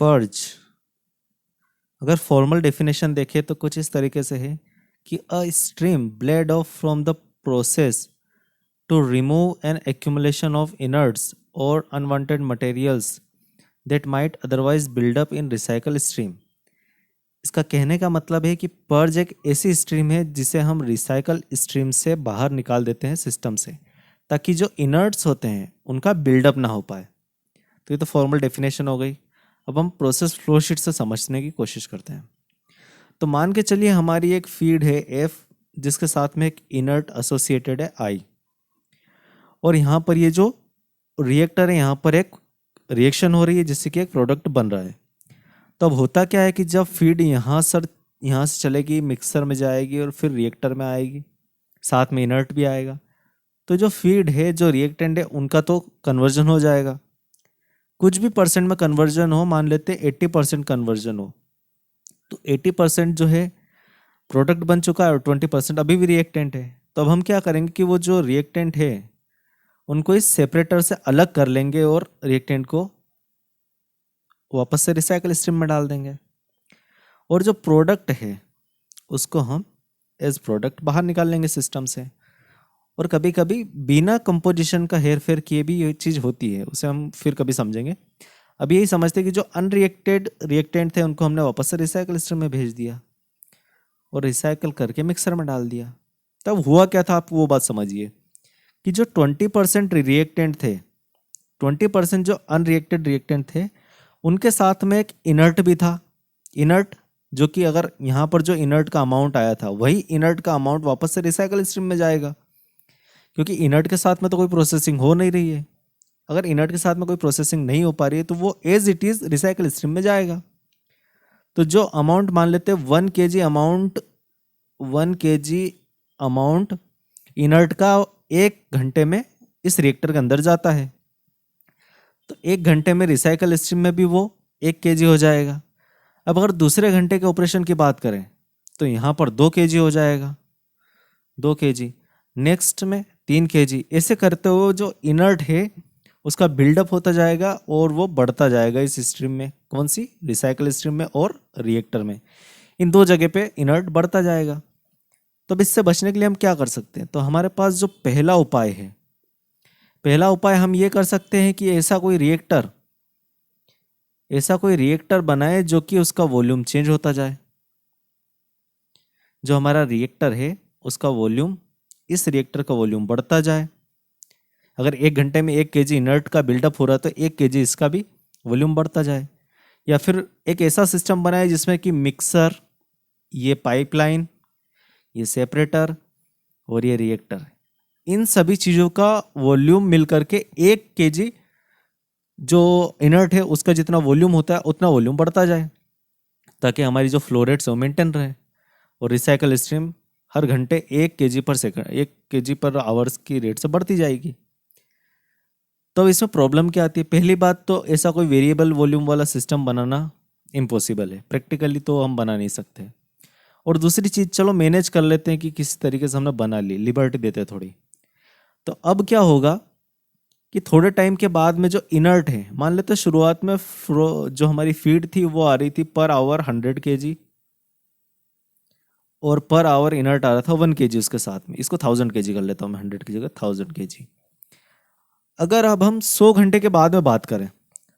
Purge अगर formal definition देखें तो कुछ इस तरीके से है कि a stream bled off from the process to remove an accumulation of inerts और unwanted materials that might otherwise build up in recycle stream. इसका कहने का मतलब है कि पर्ज एक ऐसी स्ट्रीम है जिसे हम रिसाइकल स्ट्रीम से बाहर निकाल देते हैं सिस्टम से, ताकि जो इनर्ट्स होते हैं उनका बिल्डअप ना हो पाए। तो ये तो फॉर्मल डेफिनेशन हो गई। अब हम प्रोसेस फ्लो शीट से समझने की कोशिश करते हैं। तो मान के चलिए हमारी एक फीड है एफ, जिसके साथ में एक इनर्ट एसोसिएटेड है आई, और यहाँ पर ये जो रिएक्टर है यहाँ पर एक रिएक्शन हो रही है जिससे कि एक प्रोडक्ट बन रहा है। तो अब होता क्या है कि जब फीड यहाँ से चलेगी, मिक्सर में जाएगी और फिर रिएक्टर में आएगी, साथ में इनर्ट भी आएगा। तो जो फीड है, जो रिएक्टेंट है, उनका तो कन्वर्जन हो जाएगा। कुछ भी परसेंट में कन्वर्जन हो, मान लेते 80% कन्वर्जन हो, तो 80% जो है प्रोडक्ट बन चुका है और 20% अभी भी रिएक्टेंट है। तो अब हम क्या करेंगे कि वो जो रिएक्टेंट है उनको इस सेपरेटर से अलग कर लेंगे और रिएक्टेंट को वापस से रिसाइकल स्ट्रीम में डाल देंगे, और जो प्रोडक्ट है उसको हम एज प्रोडक्ट बाहर निकाल लेंगे सिस्टम से। और कभी कभी बिना कंपोजिशन का हेर फेर किए भी ये चीज़ होती है, उसे हम फिर कभी समझेंगे। अब यही समझते हैं कि जो अनरिएक्टेड रिएक्टेंट थे उनको हमने वापस से रिसाइकल स्ट्रीम में भेज दिया और रिसाइकल करके मिक्सर में डाल दिया। तब हुआ क्या था, आप वो बात समझिए कि जो 20% रिएक्टेंट थे, 20% जो अनरिएक्टेड रिएक्टेंट थे, उनके साथ में एक इनर्ट भी था। इनर्ट जो कि अगर यहाँ पर जो इनर्ट का अमाउंट आया था वही इनर्ट का अमाउंट वापस से रिसाइकल स्ट्रीम में जाएगा, क्योंकि इनर्ट के साथ में तो कोई प्रोसेसिंग हो नहीं रही है। अगर इनर्ट के साथ में कोई प्रोसेसिंग नहीं हो पा रही है तो वो as it is recycle stream में जाएगा। तो जो अमाउंट मान लेते हैं 1 kg अमाउंट इनर्ट का 1 घंटे में इस रिएक्टर के अंदर जाता है, तो 1 घंटे में रिसाइकल स्ट्रीम में भी वो 1 kg हो जाएगा। अब अगर दूसरे घंटे के ऑपरेशन की बात करें तो यहाँ पर 2 kg हो जाएगा, 2 kg, नेक्स्ट में 3 kg। ऐसे करते हुए जो इनर्ट है उसका बिल्डअप होता जाएगा और वो बढ़ता जाएगा इस स्ट्रीम में। कौन सी? रिसाइकल स्ट्रीम में और रिएक्टर में, इन दो जगह पे इनर्ट बढ़ता जाएगा। तो अब इससे बचने के लिए हम क्या कर सकते हैं? तो हमारे पास जो पहला उपाय है, पहला उपाय हम ये कर सकते हैं कि ऐसा कोई रिएक्टर बनाए जो कि उसका वॉल्यूम चेंज होता जाए। जो हमारा रिएक्टर है उसका वॉल्यूम, इस रिएक्टर का वॉल्यूम बढ़ता जाए। अगर 1 घंटे में 1 kg इनर्ट का बिल्डअप हो रहा है तो 1 kg इसका भी वॉल्यूम बढ़ता जाए। या फिर एक ऐसा सिस्टम बनाए जिसमें कि मिक्सर, ये पाइपलाइन, ये सेपरेटर और ये रिएक्टर, इन सभी चीज़ों का वॉल्यूम मिल करके 1 kg जो इनर्ट है उसका जितना वॉल्यूम होता है उतना वॉल्यूम बढ़ता जाए, ताकि हमारी जो फ्लो रेट्स है वो मेंटेन रहे और रिसाइकल स्ट्रीम हर घंटे 1 kg पर सेकंड, 1 kg पर आवर्स की रेट से बढ़ती जाएगी। तो इसमें प्रॉब्लम क्या आती है? पहली बात तो ऐसा कोई वेरिएबल वॉल्यूम वाला सिस्टम बनाना इम्पॉसिबल है, प्रैक्टिकली तो हम बना नहीं सकते। और दूसरी चीज़, चलो मैनेज कर लेते हैं कि किसी तरीके से हमने बना ली, लिबर्टी देते हैं थोड़ी। तो अब क्या होगा कि थोड़े टाइम के बाद में जो इनर्ट है, मान लेते हैं शुरुआत में जो हमारी फीड थी वो आ रही थी पर आवर 100 kg और पर आवर इनर्ट आ रहा था 1 kg उसके साथ में। इसको 1000 kg कर लेता हूँ मैं, 100 की जगह 1000 kg। अगर अब हम 100 घंटे के बाद में बात करें,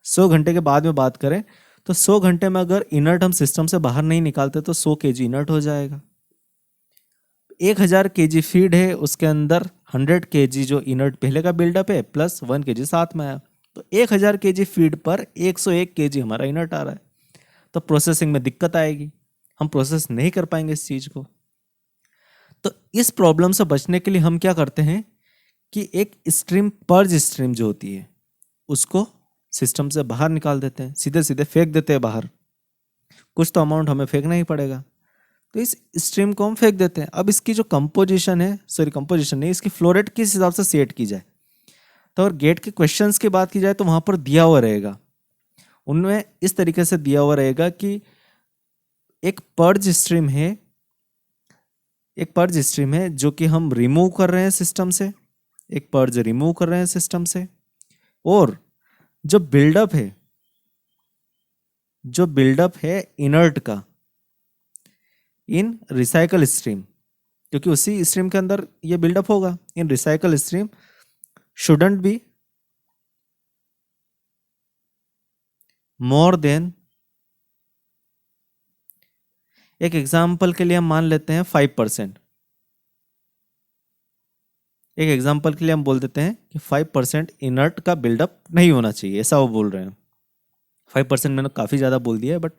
100 घंटे के बाद में बात करें तो 100 घंटे में अगर इनर्ट हम सिस्टम से बाहर नहीं निकालते तो 100 kg इनर्ट हो जाएगा। 1000 kg फीड है, उसके अंदर 100 kg जो इनर्ट पहले का बिल्डअप है प्लस 1 kg साथ में आया, तो 1000 kg फीड पर 101 kg हमारा इनर्ट आ रहा है। तो प्रोसेसिंग में दिक्कत आएगी, हम प्रोसेस नहीं कर पाएंगे इस चीज़ को। तो इस प्रॉब्लम से बचने के लिए हम क्या करते हैं कि एक स्ट्रीम, पर्ज स्ट्रीम जो होती है उसको सिस्टम से बाहर निकाल देते हैं, सीधे सीधे फेंक देते हैं बाहर। कुछ तो अमाउंट हमें फेंकना ही पड़ेगा, तो इस स्ट्रीम को हम फेंक देते हैं। अब इसकी जो कंपोजिशन है, कंपोजिशन नहीं, इसकी फ्लो रेट किस हिसाब से सेट की जाए। तो अगर गेट के क्वेश्चंस की बात की जाए तो वहाँ पर दिया हुआ रहेगा, उनमें इस तरीके से दिया हुआ रहेगा कि एक पर्ज स्ट्रीम है जो कि हम रिमूव कर रहे हैं सिस्टम से, एक पर्ज रिमूव कर रहे हैं सिस्टम से, और जो बिल्डअप है जो बिल्डअप है इनर्ट का इन रिसाइकल स्ट्रीम, क्योंकि उसी स्ट्रीम के अंदर ये बिल्डअप होगा, in recycle stream shouldn't be more than, एक एग्जाम्पल के लिए हम मान लेते हैं 5%, एक एग्जाम्पल के लिए हम बोल देते हैं कि 5% इनर्ट का बिल्डअप नहीं होना चाहिए, ऐसा वो बोल रहे हैं। 5% मैंने काफ़ी ज़्यादा बोल दिया है, बट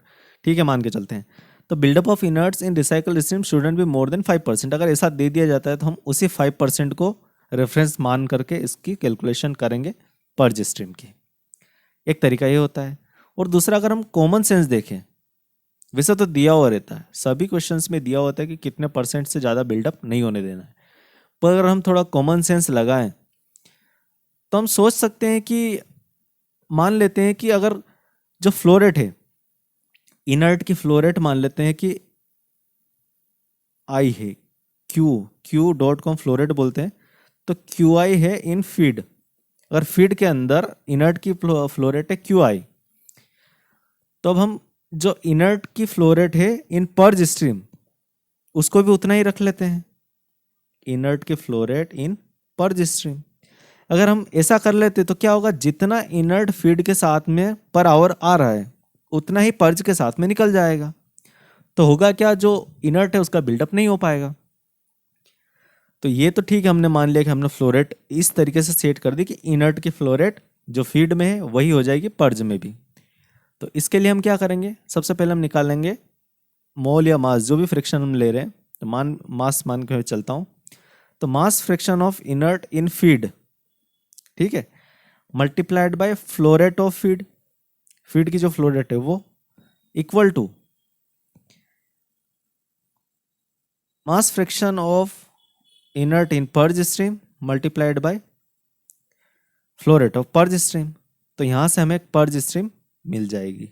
ठीक है मान के चलते हैं। तो buildup of inerts in recycle stream shouldn't be more than 5%। अगर ऐसा दे दिया जाता है तो हम उसी 5% को रेफरेंस मान करके इसकी कैलकुलेशन करेंगे पर्ज स्ट्रीम की। एक तरीका ये होता है। और दूसरा, अगर हम कॉमन सेंस देखें, वैसे तो दिया हुआ रहता है, सभी क्वेश्चंस में दिया होता है कि कितने परसेंट से ज़्यादा बिल्डअप नहीं होने देना है, पर अगर हम थोड़ा कॉमन सेंस लगाएं तो हम सोच सकते हैं कि मान लेते हैं कि अगर जो फ्लो रेट है, इनर्ट की फ्लो रेट मान लेते हैं कि आई है, क्यू डॉट को हम फ्लो रेट बोलते हैं, तो क्यू आई है इन फीड। अगर फीड के अंदर इनर्ट की फ्लो रेट है क्यू आई, तो अब हम जो इनर्ट की फ्लो रेट है इन पर्ज स्ट्रीम उसको भी उतना ही रख लेते हैं, इनर्ट की flow rate in purge stream. अगर हम ऐसा कर लेते तो क्या होगा, जितना इनर्ट फीड के साथ में पर आवर आ रहा है उतना ही पर्ज के साथ में निकल जाएगा। तो होगा क्या, जो इनर्ट है उसका बिल्डअप नहीं हो पाएगा। तो ये तो ठीक है, हमने मान लिया कि हमने फ्लो रेट इस तरीके से सेट कर दी कि इनर्ट की फ्लो रेट जो फीड में है वही हो जाएगी पर्ज में भी। तो इसके लिए हम क्या करेंगे, सबसे पहले हम निकालेंगे मोल या मास, जो भी फ्रिक्शन हम ले रहे हैं, तो मास मान के चलता हूँ। तो mass fraction of inert in feed, ठीक है, multiplied by flow rate of feed, feed की जो फ्लो रेट है वो, equal to mass fraction of inert in purge stream multiplied by flow rate of purge stream. तो यहां से हमें पर्ज स्ट्रीम मिल जाएगी,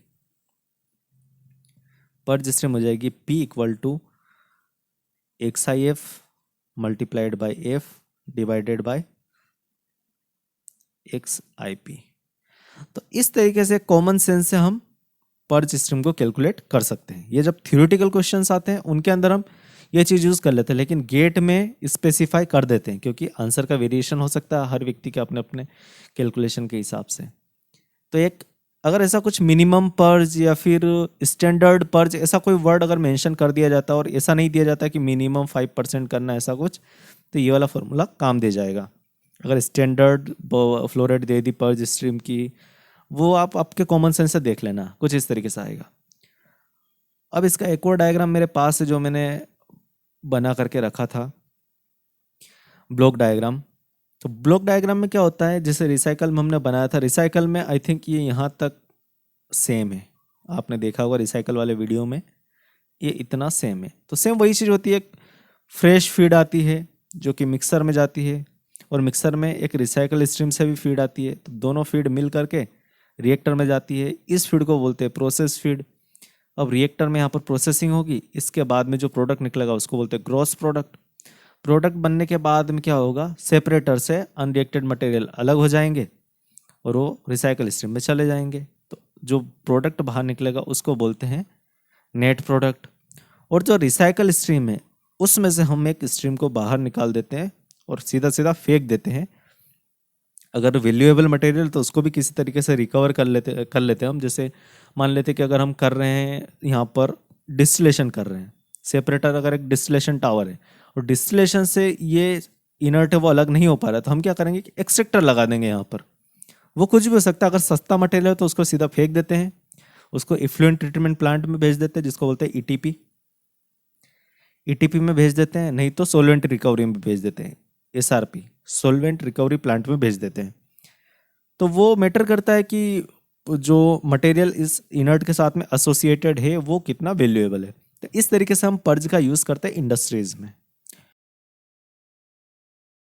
पर्ज स्ट्रीम हो जाएगी P equal to X I F multiplied by F divided by X I P. तो इस तरीके से कॉमन सेंस से हम पर्ज स्ट्रीम को कैलकुलेट कर सकते हैं। ये जब थ्योरेटिकल क्वेश्चंस आते हैं उनके अंदर हम ये चीज़ यूज़ कर लेते हैं, लेकिन गेट में स्पेसिफाई कर देते हैं क्योंकि आंसर का वेरिएशन हो सकता है हर व्यक्ति के अपने अपने कैलकुलेशन के हिसाब से। तो एक अगर ऐसा कुछ मिनिमम पर्ज या फिर स्टैंडर्ड पर्ज ऐसा कोई वर्ड अगर मेंशन कर दिया जाता है और ऐसा नहीं दिया जाता कि मिनिमम 5% करना ऐसा कुछ, तो ये वाला फॉर्मूला काम दे जाएगा। अगर स्टैंडर्ड फ्लो रेट दे दी पर्ज स्ट्रीम की, वो आप आपके कॉमन सेंस से देख लेना, कुछ इस तरीके से आएगा। अब इसका एक और डायग्राम मेरे पास है जो मैंने बना करके रखा था, ब्लॉक डायग्राम। तो ब्लॉक डायग्राम में क्या होता है, जैसे रिसाइकल में हमने बनाया था, रिसाइकल में आई थिंक ये यहाँ तक सेम है, आपने देखा होगा रिसाइकल वाले वीडियो में ये इतना सेम है। तो सेम वही चीज़ होती है, फ्रेश फीड आती है जो कि मिक्सर में जाती है और मिक्सर में एक रिसाइकल स्ट्रीम से भी फीड आती है, तो दोनों फीड मिल करके रिएक्टर में जाती है। इस फीड को बोलते हैं प्रोसेस फीड। अब रिएक्टर में यहाँ पर प्रोसेसिंग होगी, इसके बाद में जो प्रोडक्ट निकलेगा उसको बोलते हैं ग्रॉस प्रोडक्ट। प्रोडक्ट बनने के बाद में क्या होगा, सेपरेटर से अनरिएक्टेड मटेरियल अलग हो जाएंगे और वो रिसाइकल स्ट्रीम में चले जाएंगे। तो जो प्रोडक्ट बाहर निकलेगा उसको बोलते हैं नेट प्रोडक्ट। और जो रिसाइकल स्ट्रीम है उसमें से हम एक स्ट्रीम को बाहर निकाल देते हैं और सीधा सीधा फेंक देते हैं। अगर वैल्यूएबल मटेरियल तो उसको भी किसी तरीके से रिकवर कर लेते हैं हम। जैसे मान लेते हैं कि अगर हम कर रहे हैं यहाँ पर डिस्टिलेशन कर रहे हैं, सेपरेटर अगर एक डिस्टिलेशन टावर है और डिस्टिलेशन से ये इनर्ट है वो अलग नहीं हो पा रहा, तो हम क्या करेंगे कि एक्सट्रैक्टर लगा देंगे यहाँ पर। वो कुछ भी हो सकता है, अगर सस्ता मटेरियल है तो उसको सीधा फेंक देते हैं, उसको इफ्लुएंट ट्रीटमेंट प्लांट में भेज देते हैं जिसको बोलते हैं ईटीपी, ईटीपी में भेज देते हैं, नहीं तो सोलवेंट रिकवरी में भेज देते हैं, एसआरपी सोलवेंट रिकवरी प्लांट में भेज देते हैं। तो वो मैटर करता है कि जो मटेरियल इस इनर्ट के साथ में एसोसिएटेड है वो कितना वैल्यूएबल है। तो इस तरीके से हम पर्ज का यूज़ करते हैं इंडस्ट्रीज में।